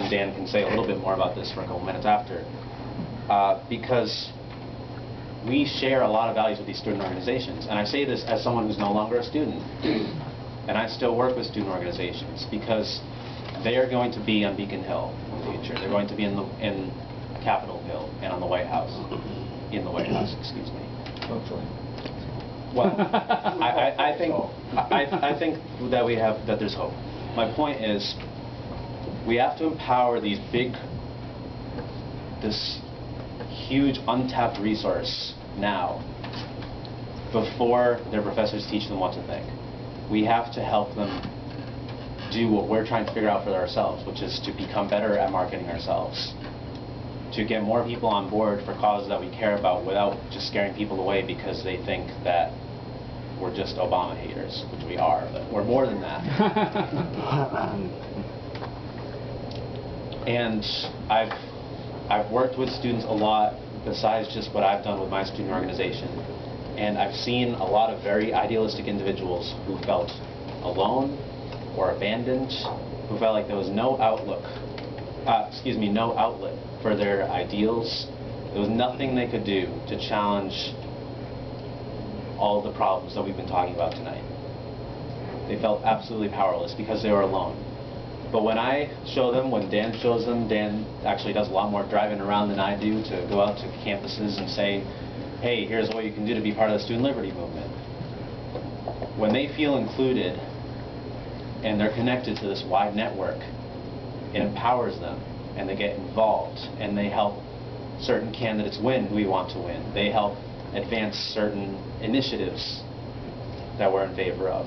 and Dan can say a little bit more about this for a couple minutes after, because we share a lot of values with these student organizations. And I say this as someone who's no longer a student, and I still work with student organizations, because they are going to be on Beacon Hill in the future. They're going to be in Capitol Hill and on the White House. In the White House, excuse me. Hopefully. Well, I think that there's hope. My point is, we have to empower this huge untapped resource now, before their professors teach them what to think. We have to help them do what we're trying to figure out for ourselves, which is to become better at marketing ourselves, to get more people on board for causes that we care about without just scaring people away because they think that we're just Obama haters, which we are, but we're more than that. And I've worked with students a lot besides just what I've done with my student organization, and I've seen a lot of very idealistic individuals who felt alone or abandoned, who felt like there was no no outlet for their ideals. There was nothing they could do to challenge all the problems that we've been talking about tonight. They felt absolutely powerless because they were alone. But when I show them, when Dan shows them, Dan actually does a lot more driving around than I do to go out to campuses and say, hey, here's what you can do to be part of the student liberty movement. When they feel included and they're connected to this wide network, it empowers them, and they get involved, and they help certain candidates win who we want to win. They help advance certain initiatives that we're in favor of.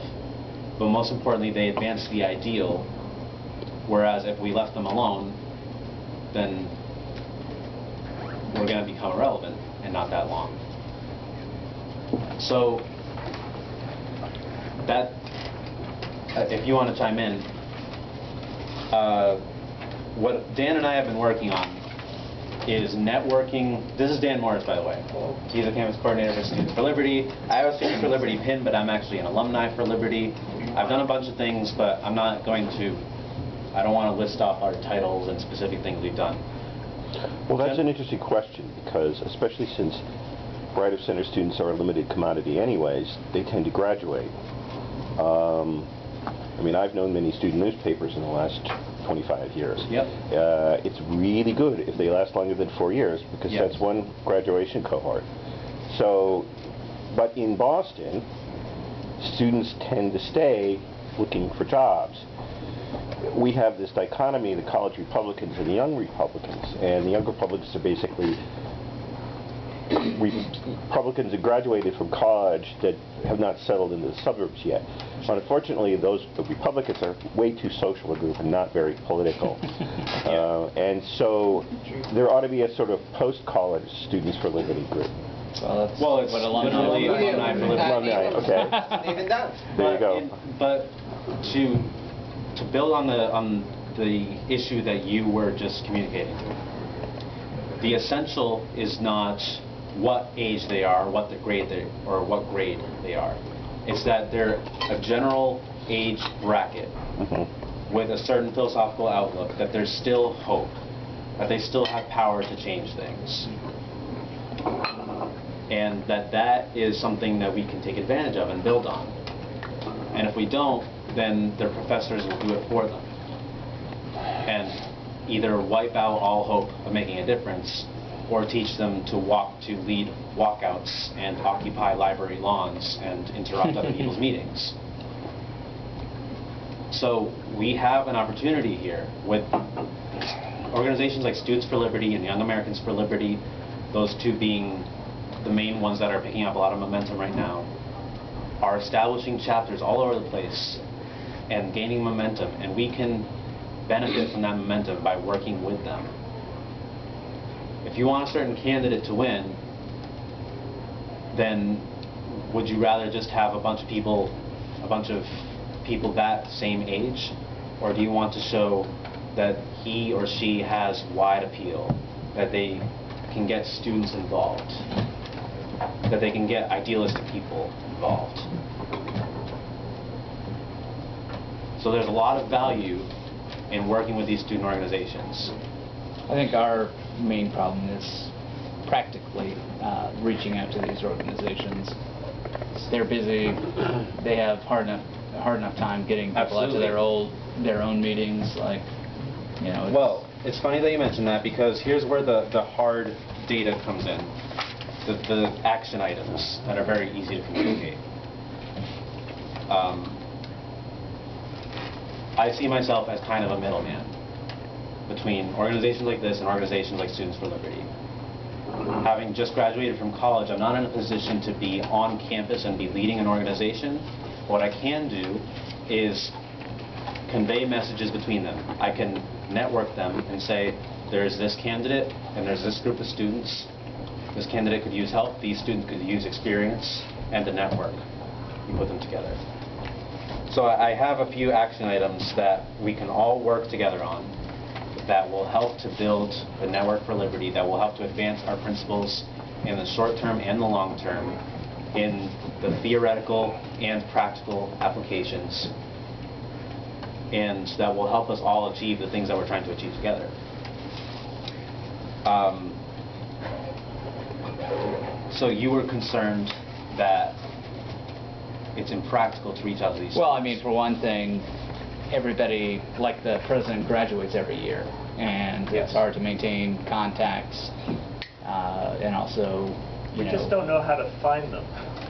But most importantly, they advance the ideal, whereas if we left them alone, then we're going to become irrelevant and not that long. So that, if you want to chime in, what Dan and I have been working on is networking. This is Dan Morris, by the way. He's a campus coordinator for Students for Liberty. I have a Students for Liberty pin, but I'm actually an alumni for Liberty. I've done a bunch of things, but I'm not going to, I don't want to list off our titles and specific things we've done. Well, that's an interesting question, because especially since right of center students are a limited commodity anyways, they tend to graduate. I mean, I've known many student newspapers in the last 25 years. Yep. It's really good if they last longer than 4 years, because Yep. that's one graduation cohort. So, but in Boston, students tend to stay looking for jobs. We have this dichotomy, the college Republicans and the young Republicans, and the young Republicans are basically Republicans that graduated from college that have not settled into the suburbs yet. But unfortunately, the Republicans are way too social a group and not very political. And so there ought to be a sort of post-college Students for Liberty group. Well, it's alumni for Liberty. Alumni, okay. Even done. There you go. But to build on the issue that you were just communicating, the essential is not what age they are, what grade they are. It's that they're a general age bracket with a certain philosophical outlook, that there's still hope, that they still have power to change things, and that is something that we can take advantage of and build on. And if we don't, then their professors will do it for them and either wipe out all hope of making a difference, or teach them to lead walkouts and occupy library lawns and interrupt other people's meetings. So we have an opportunity here with organizations like Students for Liberty and Young Americans for Liberty, those two being the main ones that are picking up a lot of momentum right now, are establishing chapters all over the place and gaining momentum, and we can benefit from that momentum by working with them. If you want a certain candidate to win, then would you rather just have a bunch of people that same age, or do you want to show that he or she has wide appeal, that they can get students involved, that they can get idealistic people involved? So there's a lot of value in working with these student organizations? I think our main problem is practically reaching out to these organizations. They're busy. They have hard enough time getting people out to their own meetings. Like, you know. Well, it's funny that you mentioned that, because here's where the hard data comes in. The action items that are very easy to communicate. I see myself as kind of a middleman between organizations like this and organizations like Students for Liberty. Having just graduated from college, I'm not in a position to be on campus and be leading an organization. What I can do is convey messages between them. I can network them and say, there's this candidate and there's this group of students. This candidate could use help, these students could use experience, and the network. You put them together. So I have a few action items that we can all work together on that will help to build the Network for Liberty, that will help to advance our principles in the short term and the long term, in the theoretical and practical applications, and that will help us all achieve the things that we're trying to achieve together. So you were concerned that it's impractical to reach out to these Well, I students. mean, for one thing, everybody, like the president, graduates every year, and Yes. it's hard to maintain contacts, and also, you know. We just don't know how to find them.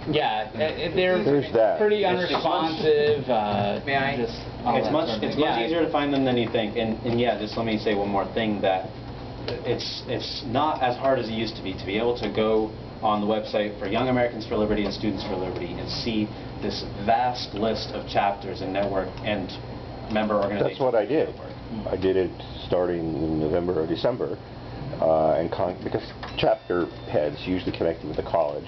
Yeah, they're There's that. pretty It's unresponsive. May I? Just all It's that much sort of it's thing. much Yeah. easier to find them than you think. And yeah, just let me say one more thing, that it's not as hard as it used to be able to go on the website for Young Americans for Liberty and Students for Liberty and see this vast list of chapters and network and member organizations. That's what I did. I did it starting in November or December, because chapter heads usually connected with the college.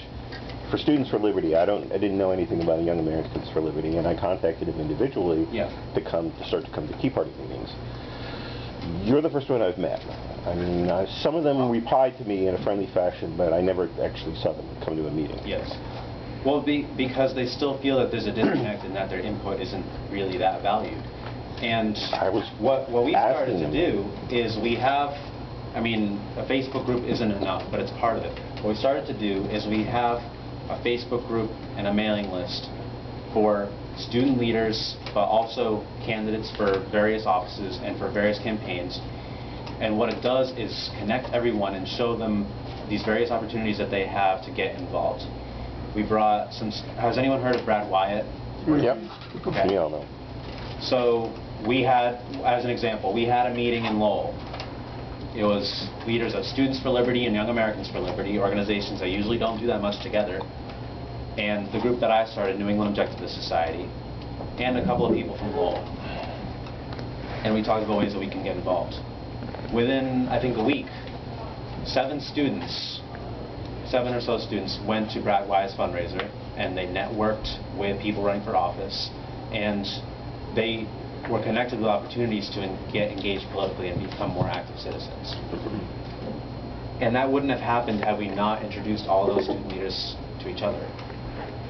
For Students for Liberty, I didn't know anything about Young Americans for Liberty, and I contacted them individually to start to come to Tea Party meetings. You're the first one I've met. I mean, some of them replied to me in a friendly fashion, but I never actually saw them come to a meeting. Yes. Well, because they still feel that there's a disconnect and that their input isn't really that valued. And what we started to do is we have, I mean, a Facebook group isn't enough, but it's part of it. What we started to do is we have a Facebook group and a mailing list for student leaders, but also candidates for various offices and for various campaigns. And what it does is connect everyone and show them these various opportunities that they have to get involved. We brought some. Has anyone heard of Brad Wyatt? Yep. Okay. We all know. So we had, as an example, we had a meeting in Lowell. It was leaders of Students for Liberty and Young Americans for Liberty, organizations that usually don't do that much together, and the group that I started, New England Objectivist Society, and a couple of people from Lowell. And we talked about ways that we can get involved. Within, I think, a week, 7 or so students went to Brad Wyatt's fundraiser, and they networked with people running for office, and they were connected with opportunities to get engaged politically and become more active citizens. And that wouldn't have happened had we not introduced all of those student leaders to each other.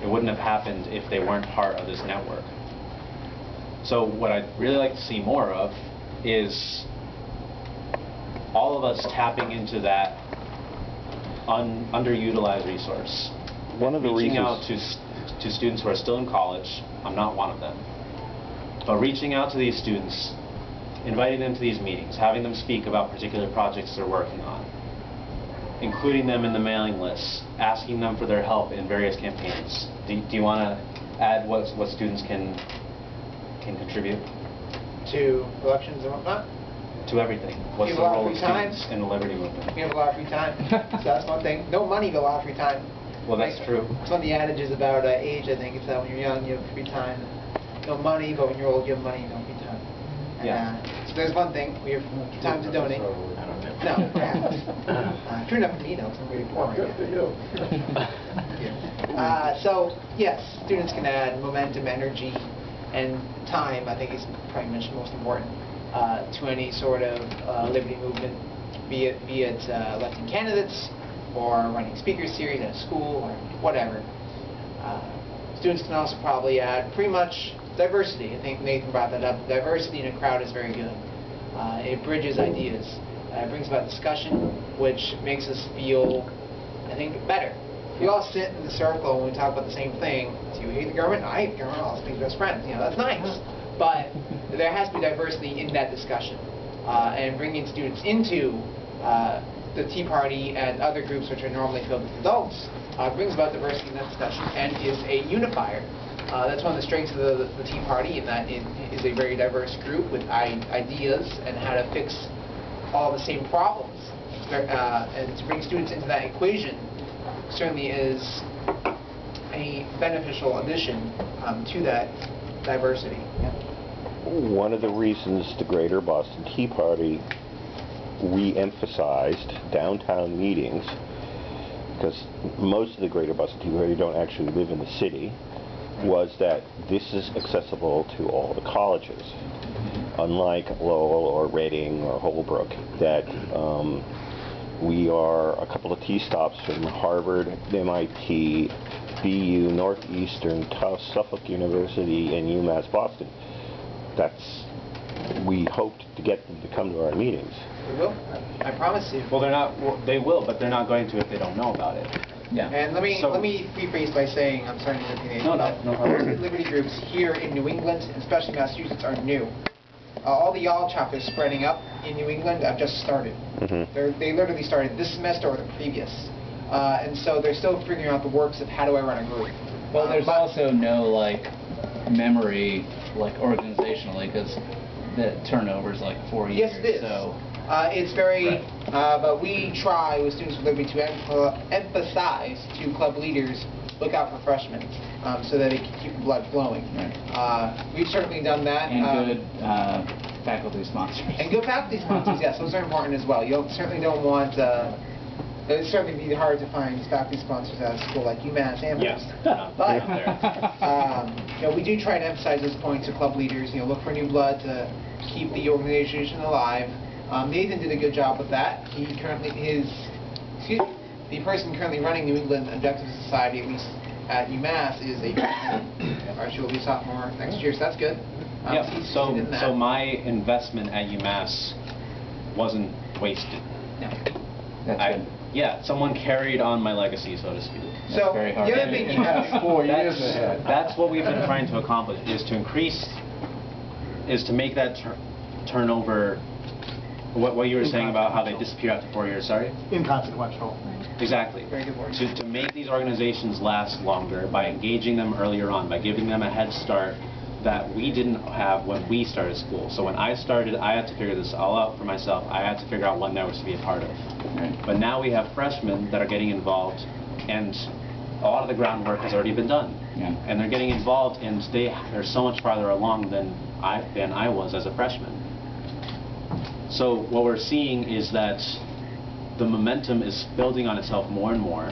It wouldn't have happened if they weren't part of this network. So what I'd really like to see more of is all of us tapping into that underutilized resource. One of the reaching out reasons to students who are still in college. I'm not one of them. But reaching out to these students, inviting them to these meetings, having them speak about particular projects they're working on, including them in the mailing lists, asking them for their help in various campaigns. Do you want to add what students can contribute? To elections and whatnot? To everything. What's the role of students in the Liberty Movement? We have a lot of free time. So that's one thing. No money, but a lot of free time. Well, that's true. It's one of the adages about age, I think. It's that when you're young, you have free time. No money, but when you're old, you have money and no free time. And, Yeah. so there's one thing. We have time to donate. No, perhaps. True enough for me, though, because I'm really poor right now. So, yes, students can add momentum, energy, and time, I think is probably mentioned most important, to any sort of liberty movement, be it electing candidates or running speaker series at a school or whatever. Students can also probably add pretty much diversity. I think Nathan brought that up. Diversity in a crowd is very good. It bridges ideas. It brings about discussion, which makes us feel, I think, better. We all sit in the circle and we talk about the same thing. Do you hate the government? I hate the government. Let's be best friends. You know, that's nice. But there has to be diversity in that discussion. And bringing students into the Tea Party and other groups which are normally filled with adults brings about diversity in that discussion and is a unifier. That's one of the strengths of the Tea Party, in that it is a very diverse group with ideas and how to fix all the same problems. And to bring students into that equation certainly is a beneficial addition to that diversity. One of the reasons the Greater Boston Tea Party re-emphasized downtown meetings, because most of the Greater Boston Tea Party don't actually live in the city, was that this is accessible to all the colleges. Unlike Lowell or Reading or Holbrook, that we are a couple of tea stops from Harvard, MIT, BU, Northeastern, Tufts, Suffolk University, and UMass Boston. We hoped to get them to come to our meetings. They will. I promise you. Well, they're not. Well, they will, but they're not going to if they don't know about it. Yeah. And let me rephrase by saying, I'm sorry to interrupt you, No. Liberty groups here in New England, especially Massachusetts, are new. All the y'all chapters spreading up in New England have just started. They literally started this semester or the previous. And so they're still figuring out the works of how do I run a group. Well, there's also no, like, memory, like, organizationally, because the turnover's like 4 years. Yes, it is. So it's very, right. but we try with Students with Liberty to emphasize to club leaders, look out for freshmen, so that they can keep the blood flowing. Right. We've certainly done that. And good faculty sponsors. And good faculty sponsors, yes, those are important as well. You certainly don't want, it would certainly be hard to find faculty sponsors at a school like UMass Amherst. Yes. But you know, we do try to emphasize those points to club leaders. You know, look for new blood to keep the organization alive. Nathan did a good job with that. He currently the person currently running New England Objective Society, at least at UMass, is a freshman. Or she will be sophomore next year, so that's good. So my investment at UMass wasn't wasted. No. That's good. Yeah, someone carried on my legacy, so to speak. So very hard. the other thing you have 4 years ahead. That's what we've been trying to accomplish, is to make that turnover. What you were saying about how they disappear after 4 years, sorry? Inconsequential. Exactly. Very good word. To make these organizations last longer by engaging them earlier on, by giving them a head start that we didn't have when we started school. So when I started, I had to figure this all out for myself. I had to figure out what networks to be a part of. Right. But now we have freshmen that are getting involved, and a lot of the groundwork has already been done. Yeah. And they're getting involved, and they're so much farther along than I was as a freshman. So what we're seeing is that the momentum is building on itself more and more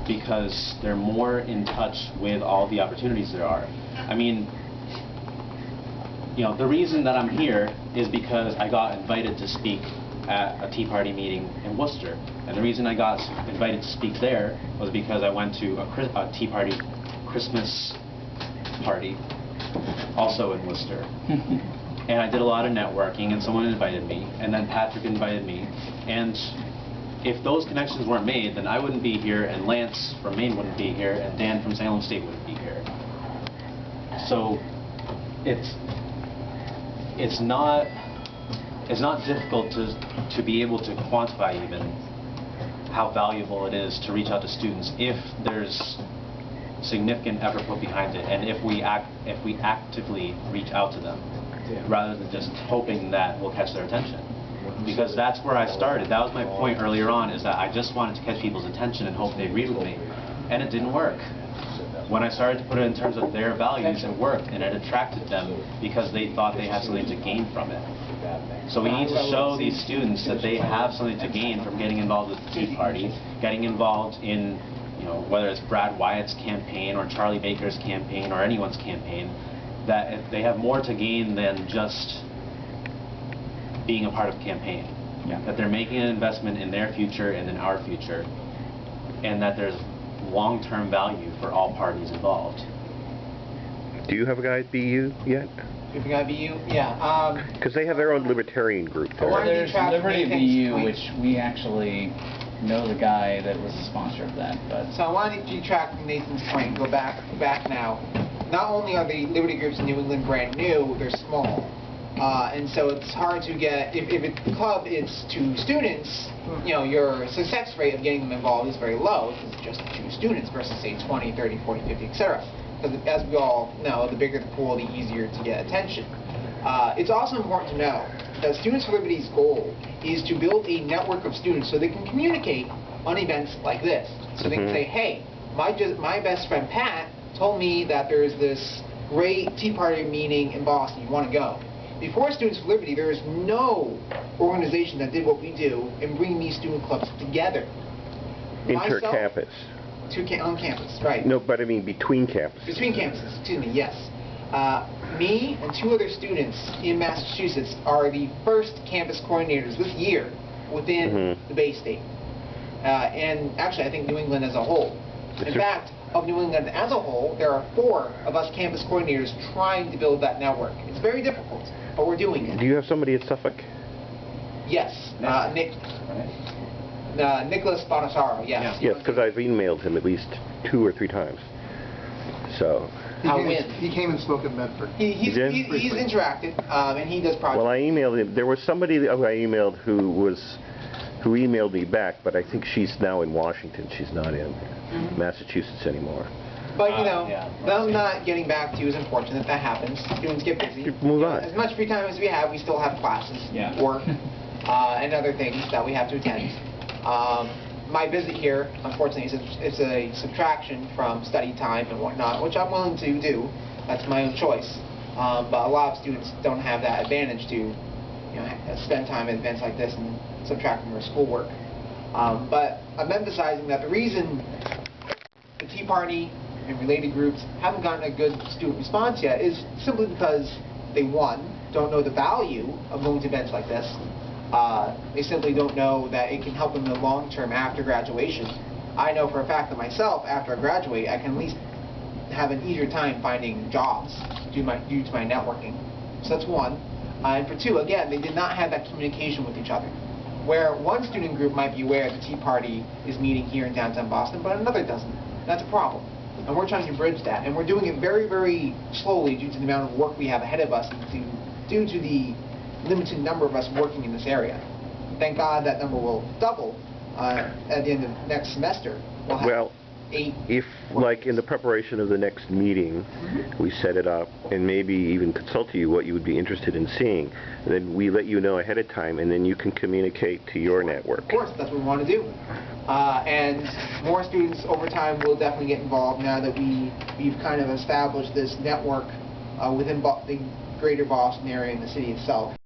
because they're more in touch with all the opportunities there are. I mean, you know, the reason that I'm here is because I got invited to speak at a Tea Party meeting in Worcester. And the reason I got invited to speak there was because I went to a Tea Party Christmas party, also in Worcester. And I did a lot of networking, and someone invited me, and then Patrick invited me. And if those connections weren't made, then I wouldn't be here, and Lance from Maine wouldn't be here, and Dan from Salem State wouldn't be here. So it's not difficult to be able to quantify even how valuable it is to reach out to students if there's significant effort put behind it, and if we actively reach out to them, rather than just hoping that we'll catch their attention. Because that's where I started. That was my point earlier on, is that I just wanted to catch people's attention and hope they'd read with me. And it didn't work. When I started to put it in terms of their values, it worked, and it attracted them because they thought they had something to gain from it. So we need to show these students that they have something to gain from getting involved with the Tea Party, getting involved in, you know, whether it's Brad Wyatt's campaign or Charlie Baker's campaign or anyone's campaign, that they have more to gain than just being a part of a campaign. Yeah. That they're making an investment in their future and in our future, and that there's long-term value for all parties involved. Do you have a guy at BU yet? If you got BU, yeah. Because they have their own libertarian group But why there. don't you There's track Liberty Nathan's BU, point? which we actually know the guy that was the sponsor of that, but So I wanted to track Nathan's point and go back now. Not only are the Liberty groups in New England brand new, they're small. And so it's hard to get, if a club is 2 students, you know, your success rate of getting them involved is very low because it's just 2 students versus say 20, 30, 40, 50, etc. Because as we all know, the bigger the pool, the easier to get attention. It's also important to know that Students for Liberty's goal is to build a network of students so they can communicate on events like this. So they can say, hey, my best friend Pat told me that there's this great Tea Party meeting in Boston, you want to go. Before Students for Liberty, there is no organization that did what we do in bringing these student clubs together. Inter-campus. On campus, right. No, but I mean between campuses. Between campuses, excuse me, yes. Me and 2 other students in Massachusetts are the first campus coordinators this year within the Bay State. And actually, I think New England as a whole. In fact, of New England as a whole, there are 4 of us campus coordinators trying to build that network. It's very difficult, but we're doing it. Do you have somebody at Suffolk? Yes, Nicholas Bonasaro, yes. Yes, because I've emailed him at least 2 or 3 times. So. He came and spoke at Medford. He's interactive, and he does projects. Well, I emailed him. There was somebody that I emailed who emailed me back, but I think she's now in Washington. She's not in Massachusetts anymore. But, you know, them not getting back to you is unfortunate. That happens. Students get busy. Move on. As much free time as we have, we still have classes, work, and other things that we have to attend. My visit here, unfortunately, is a subtraction from study time and whatnot, which I'm willing to do. That's my own choice. But a lot of students don't have that advantage to, you know, spend time at events like this and subtract from their schoolwork. But I'm emphasizing that the reason the Tea Party and related groups haven't gotten a good student response yet is simply because they, 1, don't know the value of going to events like this. They simply don't know that it can help them in the long term after graduation. I know for a fact that myself, after I graduate, I can at least have an easier time finding jobs due to my networking. So that's 1. And for 2, again, they did not have that communication with each other. Where one student group might be aware the Tea Party is meeting here in downtown Boston, but another doesn't. That's a problem. And we're trying to bridge that. And we're doing it very, very slowly due to the amount of work we have ahead of us and due to the limited number of us working in this area. Thank God that number will double at the end of next semester. We'll have 8. If, like in the preparation of the next meeting, we set it up and maybe even consult you what you would be interested in seeing, then we let you know ahead of time, and then you can communicate to your network. Of course, that's what we want to do. And more students over time will definitely get involved now that we've kind of established this network within the greater Boston area and the city itself.